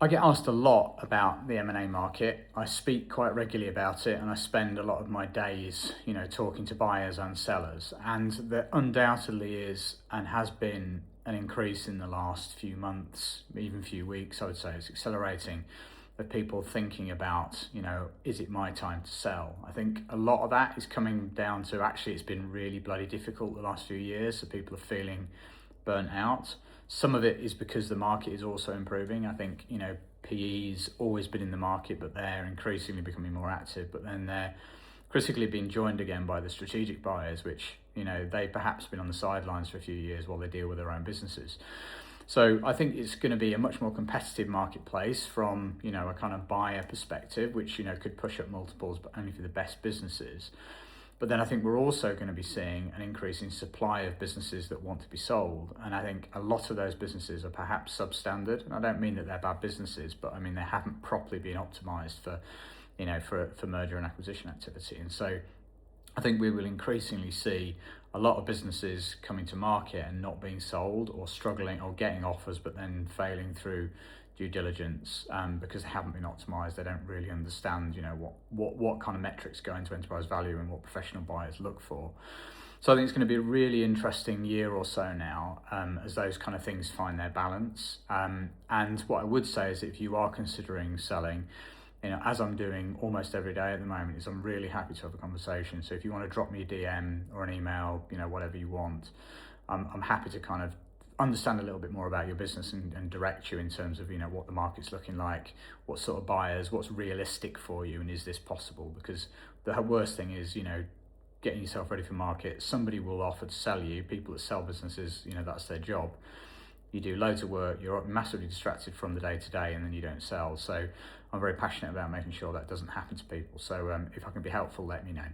I get asked a lot about the M&A market. I speak quite regularly about it, and I spend a lot of my days, talking to buyers and sellers. And there undoubtedly is and has been an increase in the last few months, even few weeks. I would say it's accelerating. Of people thinking about, is it my time to sell? I think a lot of that is coming down to actually it's been really bloody difficult the last few years, so people are feeling burnt out. Some of it is because the market is also improving. I think, PE's always been in the market, but they're increasingly becoming more active. But then they're critically being joined again by the strategic buyers, which, they've perhaps been on the sidelines for a few years while they deal with their own businesses. So I think it's going to be a much more competitive marketplace from, a kind of buyer perspective, which, could push up multiples, but only for the best businesses. But then I think we're also going to be seeing an increase in supply of businesses that want to be sold. And I think a lot of those businesses are perhaps substandard. And I don't mean that they're bad businesses, but I mean they haven't properly been optimized for merger and acquisition activity. And so I think we will increasingly see a lot of businesses coming to market and not being sold, or struggling, or getting offers but then failing through due diligence because they haven't been optimized. They don't really understand, what kind of metrics go into enterprise value and what professional buyers look for. So I think it's going to be a really interesting year or so now as those kind of things find their balance. And what I would say is, if you are considering selling, as I'm doing almost every day at the moment, is I'm really happy to have a conversation. So if you want to drop me a DM or an email, whatever you want, I'm happy to kind of understand a little bit more about your business and direct you in terms of, what the market's looking like, what sort of buyers, what's realistic for you, and is this possible? Because the worst thing is, getting yourself ready for market. Somebody will offer to sell you. People that sell businesses, that's their job. You do loads of work, you're massively distracted from the day to day, and then you don't sell. So I'm very passionate about making sure that doesn't happen to people. So if I can be helpful, let me know.